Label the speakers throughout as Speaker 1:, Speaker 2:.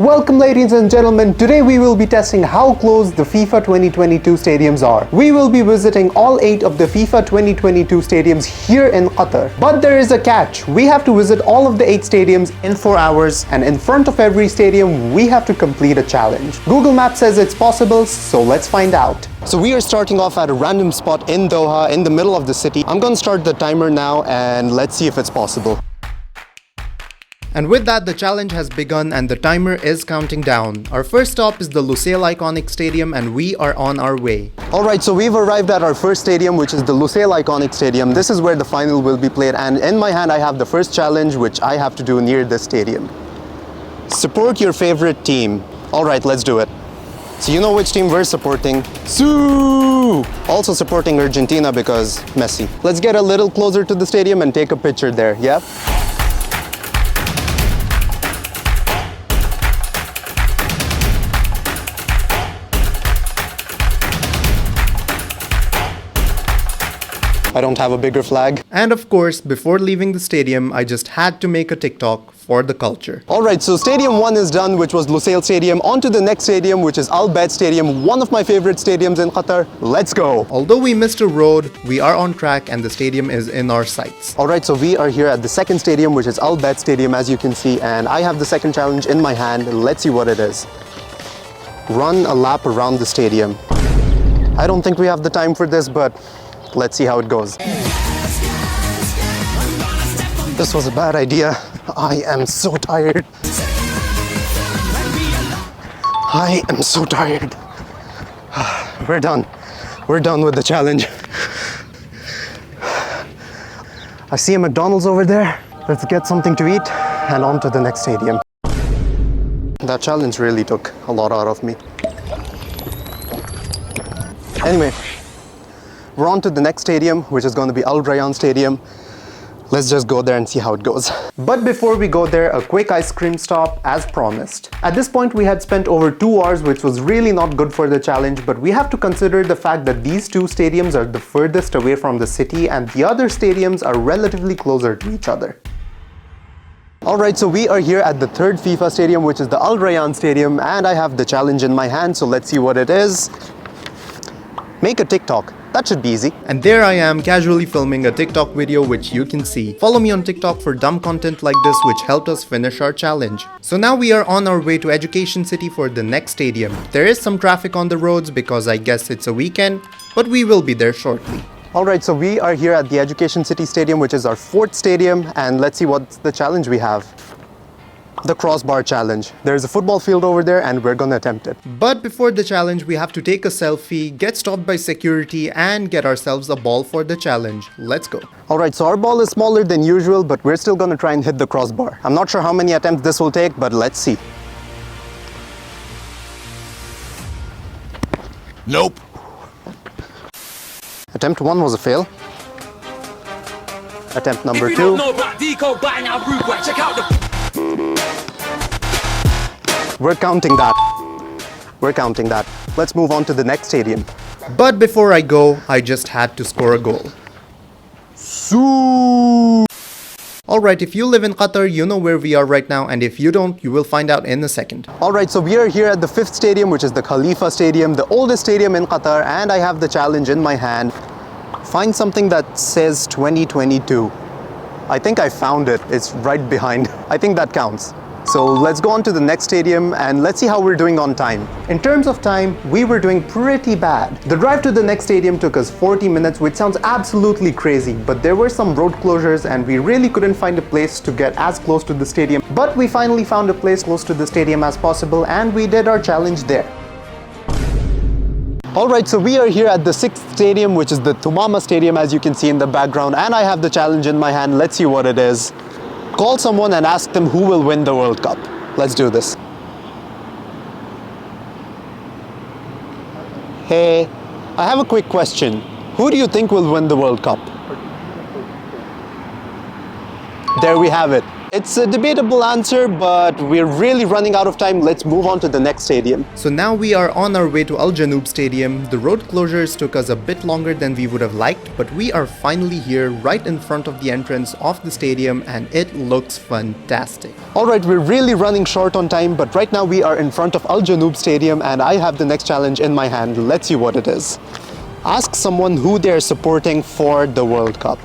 Speaker 1: Welcome ladies and gentlemen, today we will be testing how close the FIFA 2022 stadiums are. We will be visiting all 8 of the FIFA 2022 stadiums here in Qatar. But there is a catch, we have to visit all of the 8 stadiums in 4 hours, and in front of every stadium we have to complete a challenge. Google Maps says it's possible, so let's find out. So we are starting off at a random spot in Doha, in the middle of the city. I'm gonna start the timer now and let's see if it's possible. And with that, the challenge has begun and the timer is counting down. Our first stop is the Lusail Iconic Stadium and we are on our way. Alright, so we've arrived at our first stadium, which is the Lusail Iconic Stadium. This is where the final will be played, and in my hand I have the first challenge, which I have to do near this stadium. Support your favorite team. Alright, let's do it. So you know which team we're supporting. Su! Also supporting Argentina because Messi. Let's get a little closer to the stadium and take a picture there, yeah? I don't have a bigger flag. And of course, before leaving the stadium, I just had to make a TikTok for the culture. Alright, so Stadium 1 is done, which was Lusail Stadium. On to the next stadium, which is Al Bayt Stadium, one of my favorite stadiums in Qatar. Let's go! Although we missed a road, we are on track and the stadium is in our sights. Alright, so we are here at the second stadium, which is Al Bayt Stadium, as you can see, and I have the second challenge in my hand. Let's see what it is. Run a lap around the stadium. I don't think we have the time for this, but let's see how it goes. This was a bad idea. I am so tired. I am so tired. We're done. We're done with the challenge. I see a McDonald's over there. Let's get something to eat and on to the next stadium. That challenge really took a lot out of me. Anyway, we're on to the next stadium, which is going to be Al Rayyan Stadium. Let's just go there and see how it goes. But before we go there, a quick ice cream stop as promised. At this point, we had spent over 2 hours, which was really not good for the challenge, but we have to consider the fact that these 2 stadiums are the furthest away from the city and the other stadiums are relatively closer to each other. Alright, so we are here at the third FIFA stadium, which is the Al Rayyan Stadium, and I have the challenge in my hand, so let's see what it is. Make a TikTok. That should be easy. And there I am casually filming a TikTok video, which you can see. Follow me on TikTok for dumb content like this, which helped us finish our challenge. So now we are on our way to Education City for the next stadium. There is some traffic on the roads because I guess it's a weekend, but we will be there shortly. Alright, so we are here at the Education City Stadium, which is our 4th stadium, and let's see what's the challenge we have. The crossbar challenge. There's a football field over there and we're gonna attempt it. But before the challenge, we have to take a selfie, get stopped by security and get ourselves a ball for the challenge. Let's go. Alright, so our ball is smaller than usual, but we're still gonna try and hit the crossbar. I'm not sure how many attempts this will take, but let's see. Nope. Attempt 1 was a fail. Attempt number 2. We're counting that. We're counting that. Let's move on to the next stadium. But before I go, I just had to score a goal. Alright, if you live in Qatar, you know where we are right now, and if you don't, you will find out in a second. Alright, so we are here at the 5th stadium, which is the Khalifa Stadium, the oldest stadium in Qatar, and I have the challenge in my hand. Find something that says 2022. I think I found it. It's right behind. I think that counts. So let's go on to the next stadium and let's see how we're doing on time. In terms of time, we were doing pretty bad. The drive to the next stadium took us 40 minutes, which sounds absolutely crazy, but there were some road closures and we really couldn't find a place to get as close to the stadium. But we finally found a place close to the stadium as possible and we did our challenge there. Alright, so we are here at the 6th stadium, which is the Thumama Stadium, as you can see in the background, and I have the challenge in my hand. Let's see what it is. Call someone and ask them who will win the World Cup. Let's do this. Hey, I have a quick question. Who do you think will win the World Cup? There we have it. It's a debatable answer, but we're really running out of time. Let's move on to the next stadium. So now we are on our way to Al Janoub Stadium. The road closures took us a bit longer than we would have liked, but we are finally here right in front of the entrance of the stadium and it looks fantastic. Alright, we're really running short on time, but right now we are in front of Al Janoub Stadium and I have the next challenge in my hand. Let's see what it is. Ask someone who they're supporting for the World Cup.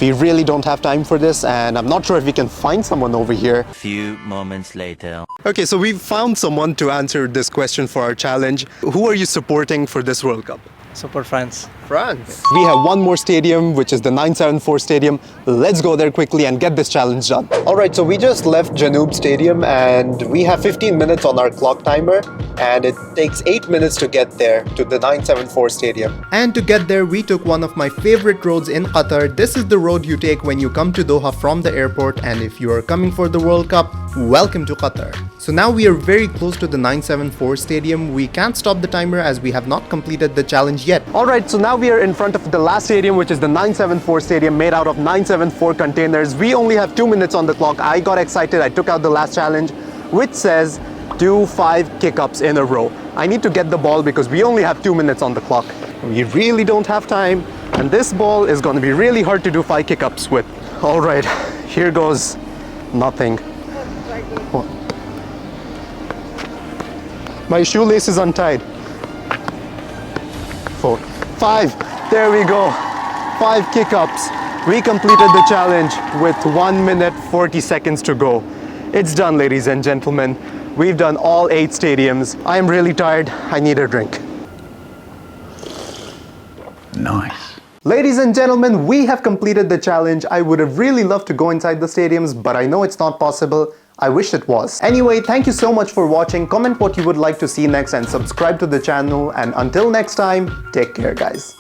Speaker 1: We really don't have time for this and I'm not sure if we can find someone over here.
Speaker 2: A few moments later.
Speaker 1: Okay, so we've found someone to answer this question for our challenge. Who are you supporting for this World Cup?
Speaker 3: Support France.
Speaker 1: France. We have one more stadium, which is the 974 Stadium. Let's go there quickly and get this challenge done. All right, so we just left Janoub Stadium and we have 15 minutes on our clock timer and it takes 8 minutes to get there to the 974 Stadium. And to get there, we took one of my favorite roads in Qatar. This is the road you take when you come to Doha from the airport, and if you are coming for the World Cup, welcome to Qatar. So now we are very close to the 974 Stadium. We can't stop the timer as we have not completed the challenge yet. Alright, so now we are in front of the last stadium, which is the 974 Stadium, made out of 974 containers. We only have 2 minutes on the clock. I got excited. I took out the last challenge, which says do 5 kick-ups in a row. I need to get the ball because we only have 2 minutes on the clock. We really don't have time, and this ball is going to be really hard to do 5 kick-ups with. Alright, here goes nothing. My shoelace is untied. 4, 5, there we go. 5 kick-ups. We completed the challenge with 1 minute 40 seconds to go. It's done, ladies and gentlemen. We've done all 8 stadiums. I am really tired. I need a drink.
Speaker 2: Nice.
Speaker 1: Ladies and gentlemen, we have completed the challenge. I would have really loved to go inside the stadiums, but I know it's not possible. I wish it was. Anyway, thank you so much for watching. Comment what you would like to see next and subscribe to the channel. And until next time, take care, guys.